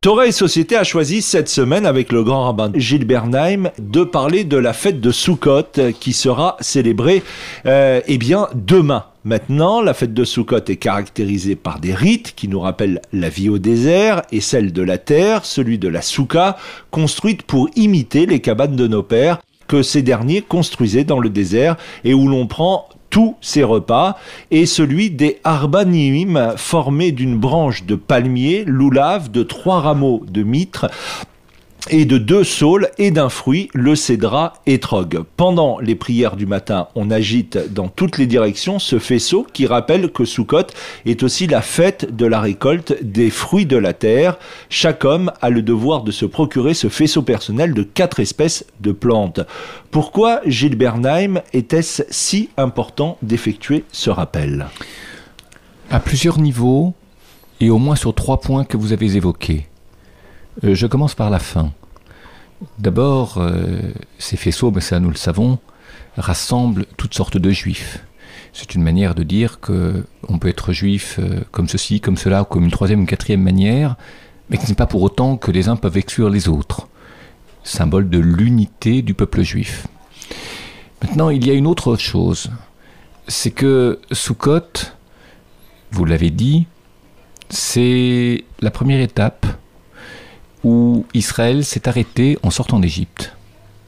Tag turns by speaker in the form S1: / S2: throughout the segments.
S1: Torah et Société a choisi cette semaine avec le grand rabbin Gilles Bernheim de parler de la fête de Sukkot qui sera célébrée demain. Maintenant, la fête de Sukkot est caractérisée par des rites qui nous rappellent la vie au désert et celle de la terre, celui de la soukha, construite pour imiter les cabanes de nos pères que ces derniers construisaient dans le désert et où l'on prend tous ces repas, et celui des arbanim formés d'une branche de palmier, loulav, de 3 rameaux de mitre et de 2 saules et d'un fruit, le cédra étrog. Pendant les prières du matin, on agite dans toutes les directions ce faisceau qui rappelle que Sukkot est aussi la fête de la récolte des fruits de la terre. Chaque homme a le devoir de se procurer ce faisceau personnel de 4 espèces de plantes. Pourquoi, Gilles Bernheim, était-ce si important d'effectuer ce rappel ?
S2: À plusieurs niveaux, et au moins sur 3 points que vous avez évoqués. Je commence par la fin. D'abord, ces faisceaux, ça nous le savons, rassemblent toutes sortes de juifs. C'est une manière de dire qu'on peut être juif comme ceci, comme cela, ou comme une 3e ou une 4e manière, mais que ce n'est pas pour autant que les uns peuvent exclure les autres. Symbole de l'unité du peuple juif. Maintenant, il y a une autre chose. C'est que Sukkot, vous l'avez dit, c'est la première étape où Israël s'est arrêté en sortant d'Égypte.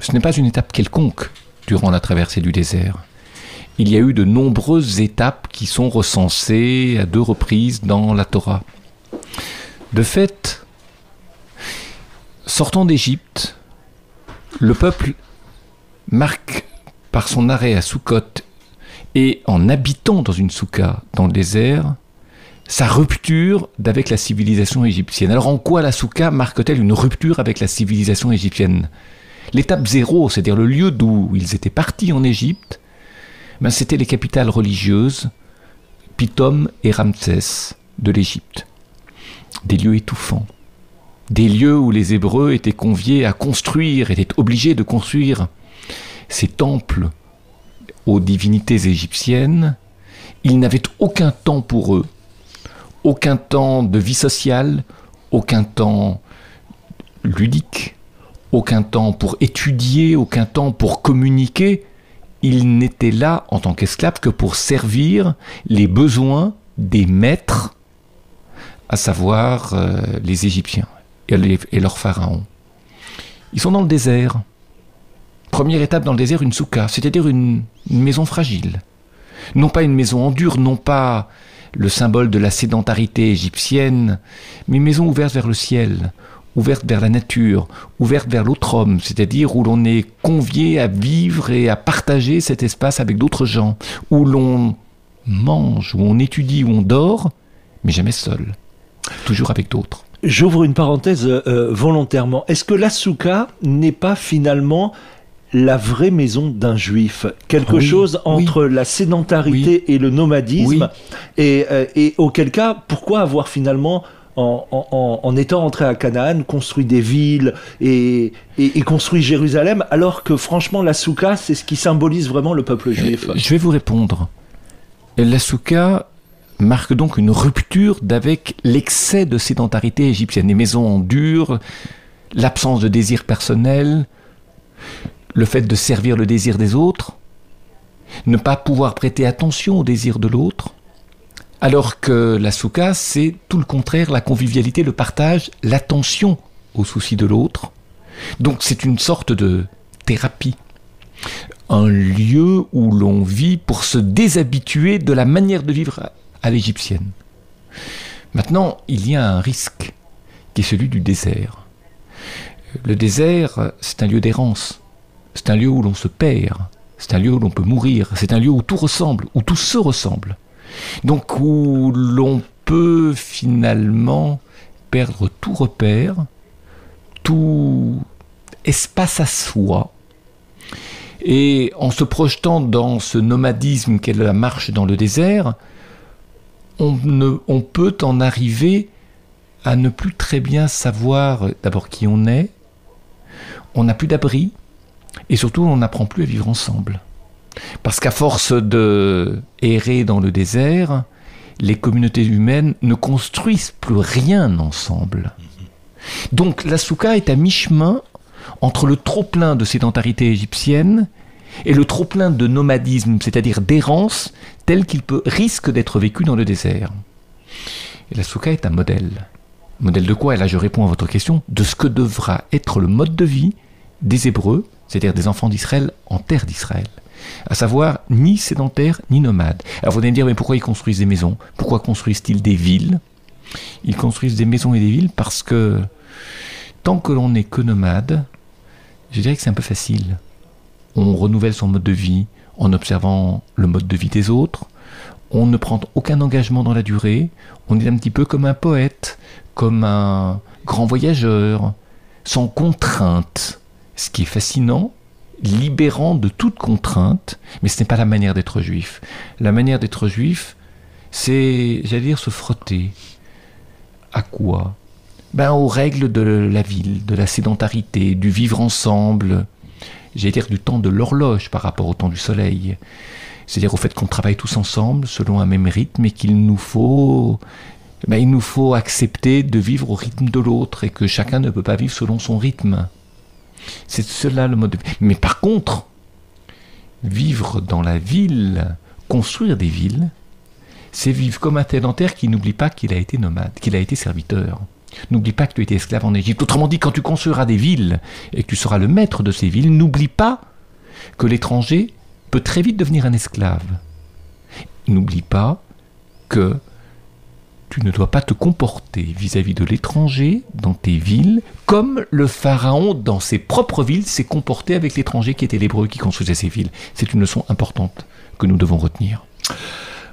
S2: Ce n'est pas une étape quelconque durant la traversée du désert. Il y a eu de nombreuses étapes qui sont recensées à 2 reprises dans la Torah. De fait, sortant d'Égypte, le peuple marque par son arrêt à Sukkot et en habitant dans une soukha dans le désert, sa rupture d'avec la civilisation égyptienne. Alors en quoi la soukha marque-t-elle une rupture avec la civilisation égyptienne ? L'étape 0, c'est-à-dire le lieu d'où ils étaient partis en Égypte, c'était les capitales religieuses, Pithom et Ramsès de l'Égypte. Des lieux étouffants. Des lieux où les Hébreux étaient conviés à construire, étaient obligés de construire ces temples aux divinités égyptiennes. Ils n'avaient aucun temps pour eux. Aucun temps de vie sociale, aucun temps ludique, aucun temps pour étudier, aucun temps pour communiquer. Ils n'étaient là en tant qu'esclaves que pour servir les besoins des maîtres, à savoir les Égyptiens et leurs pharaons. Ils sont dans le désert. Première étape dans le désert, une soukha, c'est-à-dire une maison fragile. Non pas une maison en dur, non pas le symbole de la sédentarité égyptienne, mais une maison ouverte vers le ciel, ouverte vers la nature, ouverte vers l'autre homme, c'est-à-dire où l'on est convié à vivre et à partager cet espace avec d'autres gens, où l'on mange, où on étudie, où on dort, mais jamais seul, toujours avec d'autres.
S1: J'ouvre une parenthèse volontairement. Est-ce que la soukha n'est pas finalement la vraie maison d'un juif, quelque chose entre la sédentarité et le nomadisme, et auquel cas, pourquoi avoir finalement, en étant entré à Canaan, construit des villes et construit Jérusalem, alors que franchement la soukha, c'est ce qui symbolise vraiment le peuple juif.
S2: Je vais vous répondre. La soukha marque donc une rupture d'avec l'excès de sédentarité égyptienne, les maisons en dur, l'absence de désir personnel, le fait de servir le désir des autres, ne pas pouvoir prêter attention au désir de l'autre, alors que la soukha, c'est tout le contraire, la convivialité, le partage, l'attention aux soucis de l'autre. Donc c'est une sorte de thérapie, un lieu où l'on vit pour se déshabituer de la manière de vivre à l'égyptienne. Maintenant, il y a un risque, qui est celui du désert. Le désert, c'est un lieu d'errance. C'est un lieu où l'on se perd, c'est un lieu où l'on peut mourir, c'est un lieu où tout ressemble, où tout se ressemble. Donc où l'on peut finalement perdre tout repère, tout espace à soi. Et en se projetant dans ce nomadisme qu'est la marche dans le désert, on peut en arriver à ne plus très bien savoir d'abord qui on est, on n'a plus d'abri, et surtout on n'apprend plus à vivre ensemble. Parce qu'à force de errer dans le désert, les communautés humaines ne construisent plus rien ensemble. Donc la souka est à mi-chemin entre le trop-plein de sédentarité égyptienne et le trop-plein de nomadisme, c'est-à-dire d'errance, tel qu'il risque d'être vécu dans le désert. Et la souka est un modèle. Modèle de quoi? Et là je réponds à votre question, de ce que devra être le mode de vie des Hébreux, c'est-à-dire des enfants d'Israël en terre d'Israël. À savoir, ni sédentaires, ni nomades. Alors vous allez me dire, mais pourquoi ils construisent des maisons? Pourquoi construisent-ils des villes? Ils construisent des maisons et des villes parce que tant que l'on n'est que nomade, je dirais que c'est un peu facile. On renouvelle son mode de vie en observant le mode de vie des autres. On ne prend aucun engagement dans la durée. On est un petit peu comme un poète, comme un grand voyageur, sans contrainte. Ce qui est fascinant, libérant de toute contrainte, mais ce n'est pas la manière d'être juif. La manière d'être juif, c'est, j'allais dire, se frotter. À quoi? Aux règles de la ville, de la sédentarité, du vivre ensemble, j'allais dire du temps de l'horloge par rapport au temps du soleil. C'est-à-dire au fait qu'on travaille tous ensemble selon un même rythme et qu'il nous faut, il nous faut accepter de vivre au rythme de l'autre et que chacun ne peut pas vivre selon son rythme. C'est cela le mode de vie. Mais par contre, vivre dans la ville, construire des villes, c'est vivre comme un sédentaire qui n'oublie pas qu'il a été nomade, qu'il a été serviteur. N'oublie pas que tu as été esclave en Égypte. Autrement dit, quand tu construiras des villes et que tu seras le maître de ces villes, n'oublie pas que l'étranger peut très vite devenir un esclave. N'oublie pas que tu ne dois pas te comporter vis-à-vis de l'étranger dans tes villes comme le pharaon dans ses propres villes s'est comporté avec l'étranger qui était l'hébreu qui construisait ses villes. C'est une leçon importante que nous devons retenir.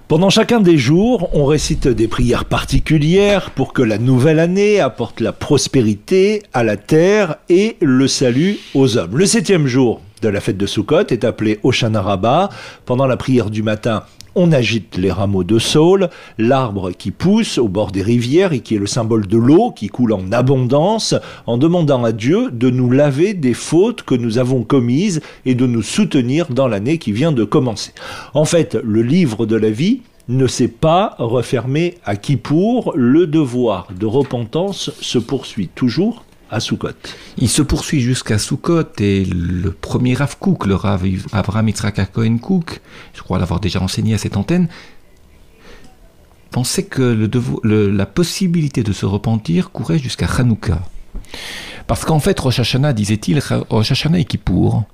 S1: Pendant chacun des jours, on récite des prières particulières pour que la nouvelle année apporte la prospérité à la terre et le salut aux hommes. Le 7e jour de la fête de Sukkot est appelé Hoshana Rabbah. Pendant la prière du matin, on agite les rameaux de saule, l'arbre qui pousse au bord des rivières et qui est le symbole de l'eau qui coule en abondance, en demandant à Dieu de nous laver des fautes que nous avons commises et de nous soutenir dans l'année qui vient de commencer. En fait, le livre de la vie ne s'est pas refermé à Kippour. Le devoir de repentance se poursuit toujours à Sukkot.
S2: Il se poursuit jusqu'à Sukkot et le premier Rav Kook, le Rav Avraham Yitzhak Cohen Kook, je crois l'avoir déjà enseigné à cette antenne, pensait que la possibilité de se repentir courait jusqu'à Hanouka. Parce qu'en fait, Rosh Hashanah, disait-il, Rosh Hashanah et Kippour,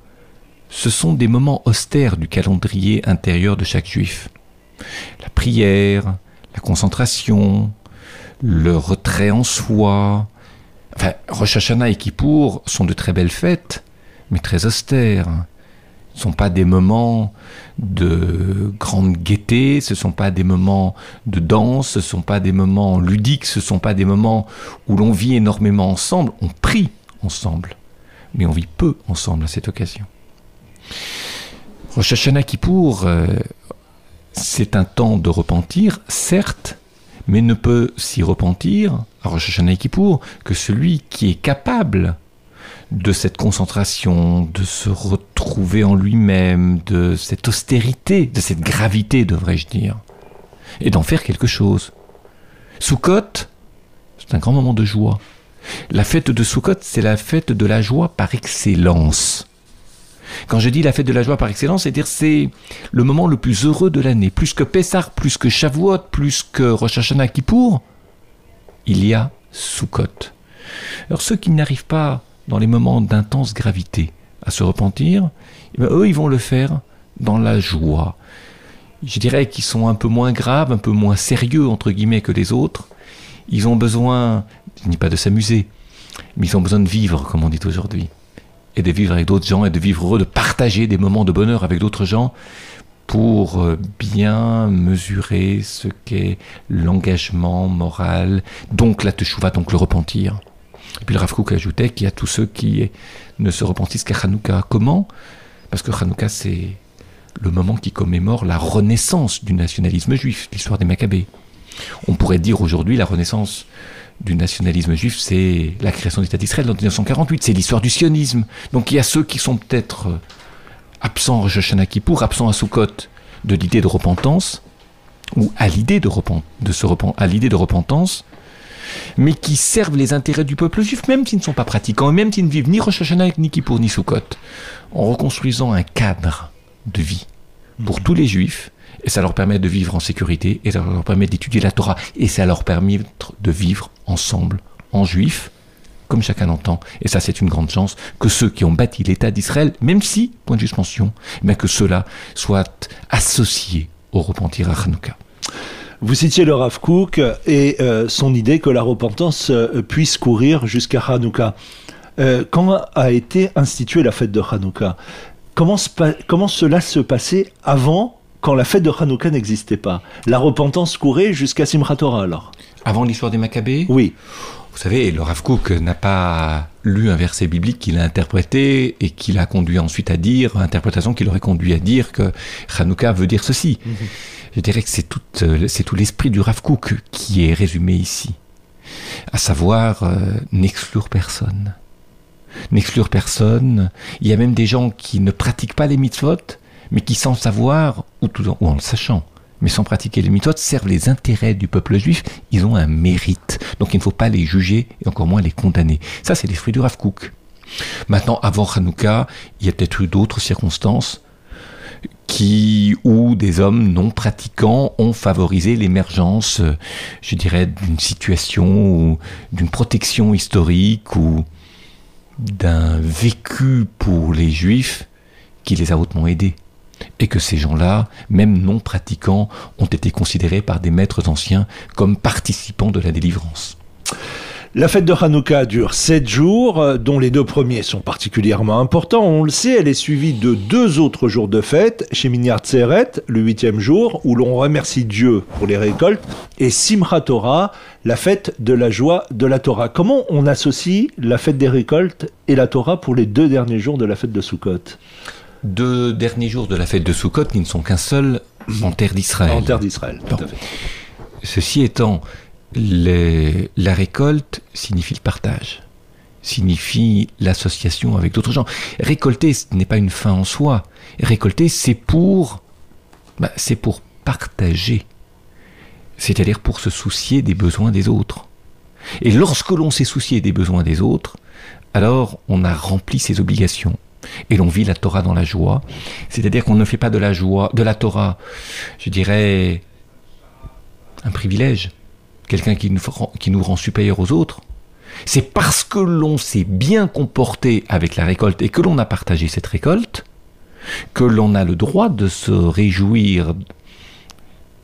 S2: ce sont des moments austères du calendrier intérieur de chaque juif. La prière, la concentration, le retrait en soi. Enfin, Rosh Hashanah et Kippour sont de très belles fêtes, mais très austères. Ce ne sont pas des moments de grande gaieté, ce ne sont pas des moments de danse, ce ne sont pas des moments ludiques, ce ne sont pas des moments où l'on vit énormément ensemble. On prie ensemble, mais on vit peu ensemble à cette occasion. Rosh Hashanah Kippour, c'est un temps de repentir, certes, mais ne peut s'y repentir, à Rosh Hashanah et Kippour, que celui qui est capable de cette concentration, de se retrouver en lui-même, de cette austérité, de cette gravité, devrais-je dire, et d'en faire quelque chose. Sukkot, c'est un grand moment de joie. La fête de Sukkot, c'est la fête de la joie par excellence. Quand je dis la fête de la joie par excellence, c'est-à-dire c'est le moment le plus heureux de l'année. Plus que Pessah, plus que Shavuot, plus que Rosh Hashanah Kippour, il y a Sukkot. Alors ceux qui n'arrivent pas dans les moments d'intense gravité à se repentir, eux, ils vont le faire dans la joie. Je dirais qu'ils sont un peu moins graves, un peu moins sérieux, entre guillemets, que les autres. Ils ont besoin, je ne dis pas de s'amuser, mais ils ont besoin de vivre, comme on dit aujourd'hui. Et de vivre avec d'autres gens, et de vivre heureux, de partager des moments de bonheur avec d'autres gens pour bien mesurer ce qu'est l'engagement moral, donc la teshuva, donc le repentir. Et puis le Rav Kook ajoutait qu'il y a tous ceux qui ne se repentissent qu'à Hanouka. Comment ? parce que Hanouka, c'est le moment qui commémore la renaissance du nationalisme juif, l'histoire des Maccabées. On pourrait dire aujourd'hui la renaissance du nationalisme juif, c'est la création de l'État d'Israël en 1948, c'est l'histoire du sionisme. Donc il y a ceux qui sont peut-être absents à Rosh Hashanah Kippour, absents à Sukkot de l'idée de repentance, ou à l'idée de repentance, mais qui servent les intérêts du peuple juif, même s'ils ne sont pas pratiquants, même s'ils ne vivent ni Rosh Hashanah, ni Kippour, ni Sukkot, en reconstruisant un cadre de vie pour tous les juifs, et ça leur permet de vivre en sécurité, et ça leur permet d'étudier la Torah, et ça leur permet de vivre ensemble, en juifs, comme chacun l'entend. Et ça, c'est une grande chance que ceux qui ont bâti l'État d'Israël, même si, point de suspension, mais que ceux-là soient associés au repentir à Hanouka.
S1: Vous citiez le Rav Kook et son idée que la repentance puisse courir jusqu'à Hanouka. Quand a été instituée la fête de Hanouka, comment cela se passait avant, quand la fête de Hanouka n'existait pas? La repentance courait jusqu'à Simchat Torah alors?
S2: Avant l'histoire des Maccabées?
S1: Oui.
S2: Vous savez, le Rav Kook n'a pas lu un verset biblique qu'il a interprété et qui l'a conduit ensuite à dire, interprétation qui l'aurait conduit à dire que Hanouka veut dire ceci. Je dirais que c'est tout l'esprit du Rav Kook qui est résumé ici. À savoir, n'exclure personne. N'exclure personne. Il y a même des gens qui ne pratiquent pas les mitzvot, mais qui sans savoir, ou en le sachant, mais sans pratiquer les mitzvot, servent les intérêts du peuple juif. Ils ont un mérite. Donc il ne faut pas les juger et encore moins les condamner. Ça, c'est l'esprit du Rav Kook. Maintenant, avant Hanouka, il y a peut-être eu d'autres circonstances où des hommes non pratiquants ont favorisé l'émergence, je dirais, d'une situation ou d'une protection historique ou d'un vécu pour les juifs qui les a hautement aidés. Et que ces gens-là, même non pratiquants, ont été considérés par des maîtres anciens comme participants de la délivrance.
S1: La fête de Hanouka dure 7 jours, dont les 2 premiers sont particulièrement importants. On le sait, elle est suivie de 2 autres jours de fête, Shemini Atzeret, le 8e jour, où l'on remercie Dieu pour les récoltes, et Simchat Torah, la fête de la joie de la Torah. Comment on associe la fête des récoltes et la Torah pour les 2 derniers jours de la fête de Sukkot?
S2: 2 derniers jours de la fête de Sukkot qui ne sont qu'un seul en terre d'Israël.
S1: En terre d'Israël, tout à fait.
S2: Ceci étant, la récolte signifie le partage, signifie l'association avec d'autres gens. Récolter, ce n'est pas une fin en soi. Récolter, c'est pour partager, c'est-à-dire pour se soucier des besoins des autres. Et lorsque l'on s'est soucié des besoins des autres, alors on a rempli ses obligations. Et l'on vit la Torah dans la joie, c'est-à-dire qu'on ne fait pas de la Torah, je dirais, un privilège, quelqu'un qui nous rend supérieurs aux autres. C'est parce que l'on s'est bien comporté avec la récolte et que l'on a partagé cette récolte que l'on a le droit de se réjouir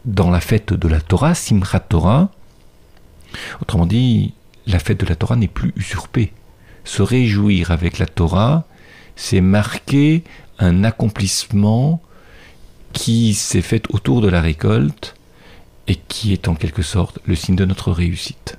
S2: dans la fête de la Torah, Simchat Torah. Autrement dit, la fête de la Torah n'est plus usurpée. Se réjouir avec la Torah, c'est marquer un accomplissement qui s'est fait autour de la récolte et qui est en quelque sorte le signe de notre réussite.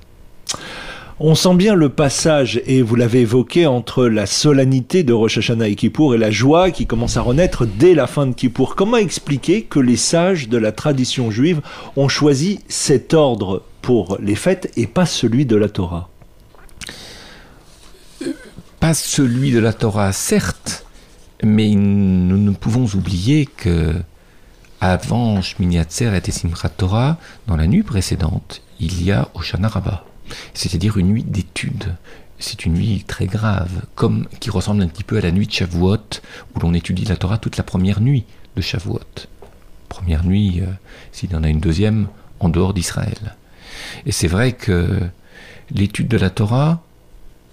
S1: On sent bien le passage, et vous l'avez évoqué, entre la solennité de Rosh Hashanah et Kippour et la joie qui commence à renaître dès la fin de Kippour. Comment expliquer que les sages de la tradition juive ont choisi cet ordre pour les fêtes et pas celui de la Torah?
S2: Pas celui de la Torah, certes, mais nous ne pouvons oublier que avant Shmini Atzeret et Simchat Torah, dans la nuit précédente, il y a Hoshana Rabbah, c'est-à-dire une nuit d'étude. C'est une nuit très grave, qui ressemble un petit peu à la nuit de Shavuot, où l'on étudie la Torah toute la première nuit de Shavuot. Première nuit, s'il y en a une deuxième, en dehors d'Israël. Et c'est vrai que l'étude de la Torah,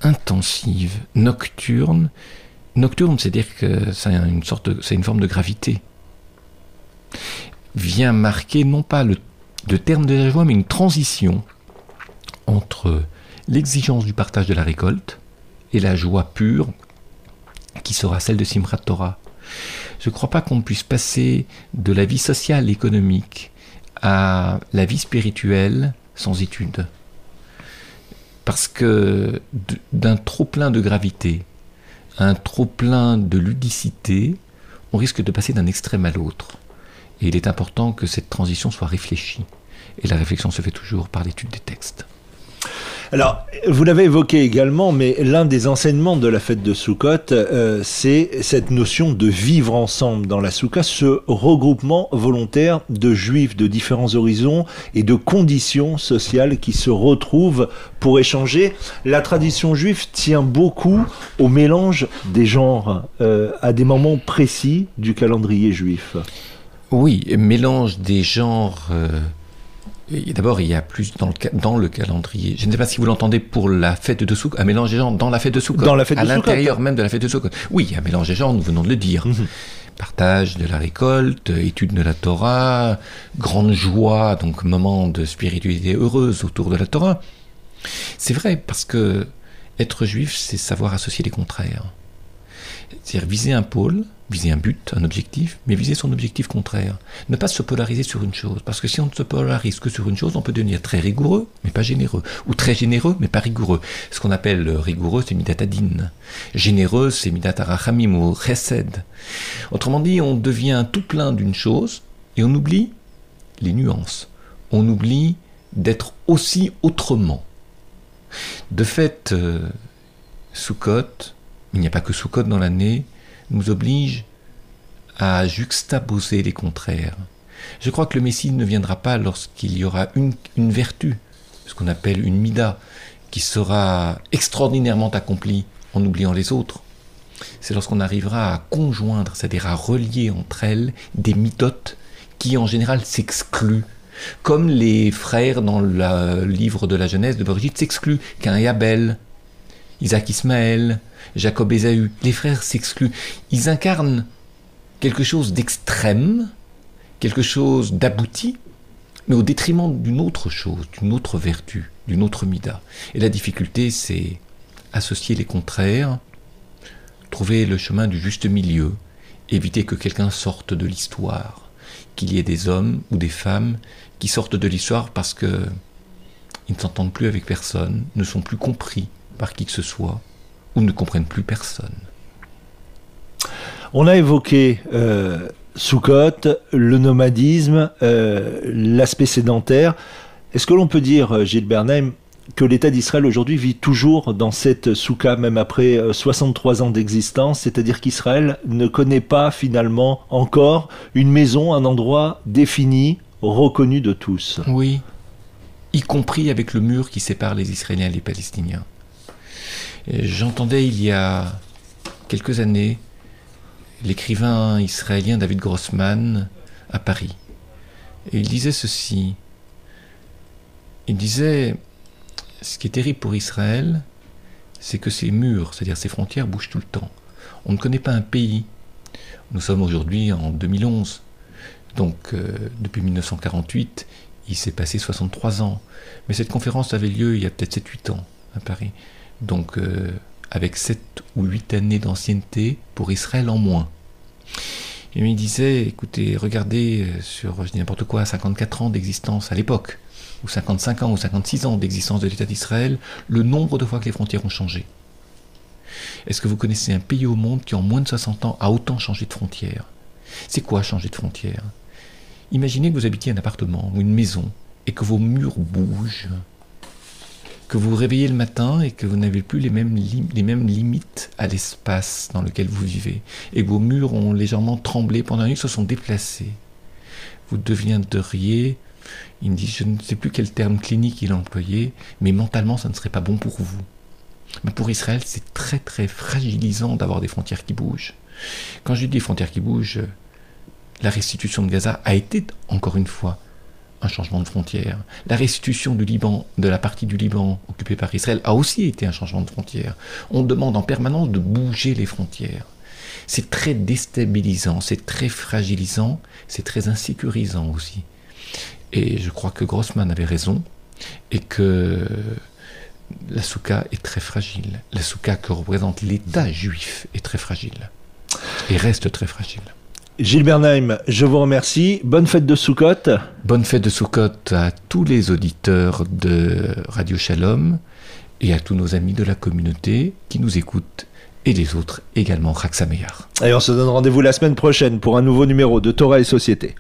S2: intensive, nocturne, c'est-à-dire que c'est une forme de gravité, vient marquer non pas le terme de la joie, mais une transition entre l'exigence du partage de la récolte et la joie pure qui sera celle de Simchat Torah. Je ne crois pas qu'on puisse passer de la vie sociale, économique, à la vie spirituelle sans étude. Parce que d'un trop-plein de gravité, un trop-plein de ludicité, on risque de passer d'un extrême à l'autre. Et il est important que cette transition soit réfléchie. Et la réflexion se fait toujours par l'étude des textes.
S1: Alors, vous l'avez évoqué également, mais l'un des enseignements de la fête de Soukhot, c'est cette notion de vivre ensemble dans la Souka, ce regroupement volontaire de juifs de différents horizons et de conditions sociales qui se retrouvent pour échanger. La tradition juive tient beaucoup au mélange des genres à des moments précis du calendrier juif.
S2: Oui, mélange des genres... D'abord, il y a plus dans le calendrier. Je ne sais pas si vous l'entendez pour la fête de Soukhot, un mélange des genres dans la fête de Soukhot.
S1: Dans la fête de
S2: à
S1: Soukhot.
S2: l'intérieur même de la fête de Soukhot. Oui, il y a un mélange des genres, nous venons de le dire. Partage de la récolte, étude de la Torah, grande joie, donc moment de spiritualité heureuse autour de la Torah. C'est vrai, parce que être juif, c'est savoir associer les contraires. C'est-à-dire viser un pôle, viser un but, un objectif, mais viser son objectif contraire. Ne pas se polariser sur une chose, parce que si on ne se polarise que sur une chose, on peut devenir très rigoureux, mais pas généreux, ou très généreux, mais pas rigoureux. Ce qu'on appelle rigoureux, c'est midat adin. Généreux, c'est midat arachamim ou chesed. Autrement dit, on devient tout plein d'une chose, et on oublie les nuances. On oublie d'être aussi autrement. De fait, Soukhot, il n'y a pas que Soukhot dans l'année, nous oblige à juxtaposer les contraires. Je crois que le Messie ne viendra pas lorsqu'il y aura une vertu, ce qu'on appelle une mida, qui sera extraordinairement accomplie en oubliant les autres. C'est lorsqu'on arrivera à conjoindre, c'est-à-dire à relier entre elles des mitotes qui en général s'excluent, comme les frères dans le livre de la Genèse de Brigitte s'excluent, Caïn et Abel, Isaac Ismaël, Jacob Ésaü, les frères s'excluent. Ils incarnent quelque chose d'extrême, quelque chose d'abouti, mais au détriment d'une autre chose, d'une autre vertu, d'une autre mida. Et la difficulté, c'est associer les contraires, trouver le chemin du juste milieu, éviter que quelqu'un sorte de l'histoire, qu'il y ait des hommes ou des femmes qui sortent de l'histoire parce qu'ils ne s'entendent plus avec personne, ne sont plus compris par qui que ce soit, ou ne comprennent plus personne.
S1: On a évoqué Soukhot, le nomadisme, l'aspect sédentaire. Est-ce que l'on peut dire, Gilles Bernheim, que l'État d'Israël aujourd'hui vit toujours dans cette souka, même après 63 ans d'existence, c'est-à-dire qu'Israël ne connaît pas finalement encore une maison, un endroit défini, reconnu de tous?
S2: Oui, y compris avec le mur qui sépare les Israéliens et les Palestiniens. J'entendais il y a quelques années l'écrivain israélien David Grossman à Paris. Et il disait ceci. Il disait, ce qui est terrible pour Israël, c'est que ses murs, c'est-à-dire ses frontières, bougent tout le temps. On ne connaît pas un pays. Nous sommes aujourd'hui en 2011. Donc, depuis 1948, il s'est passé 63 ans. Mais cette conférence avait lieu il y a peut-être 7-8 ans à Paris. Donc, avec 7 ou 8 années d'ancienneté pour Israël en moins. Et il disait, écoutez, regardez sur, je dis n'importe quoi, 54 ans d'existence à l'époque, ou 55 ans, ou 56 ans d'existence de l'État d'Israël, le nombre de fois que les frontières ont changé. Est-ce que vous connaissez un pays au monde qui, en moins de 60 ans, a autant changé de frontières? C'est quoi changer de frontières? Imaginez que vous habitiez un appartement ou une maison, et que vos murs bougent, que vous vous réveillez le matin et que vous n'avez plus les mêmes limites à l'espace dans lequel vous vivez, et que vos murs ont légèrement tremblé pendant la nuit, se sont déplacés. Vous deviendriez, il me dit, je ne sais plus quel terme clinique il a employé, mais mentalement ça ne serait pas bon pour vous. Mais pour Israël, c'est très très fragilisant d'avoir des frontières qui bougent. Quand je dis des frontières qui bougent, la restitution de Gaza a été, encore une fois, un changement de frontière. La restitution du Liban, de la partie du Liban occupée par Israël, a aussi été un changement de frontière. On demande en permanence de bouger les frontières. C'est très déstabilisant, c'est très fragilisant, c'est très insécurisant aussi. Et je crois que Grossman avait raison, et que la souka est très fragile. La souka que représente l'État juif est très fragile, et reste très fragile.
S1: Gilles Bernheim, je vous remercie. Bonne fête de Soukhot.
S2: Bonne fête de Soukhot à tous les auditeurs de Radio Shalom et à tous nos amis de la communauté qui nous écoutent et les autres également. Chag Sameach.
S1: Et on se donne rendez-vous la semaine prochaine pour un nouveau numéro de Torah et Société.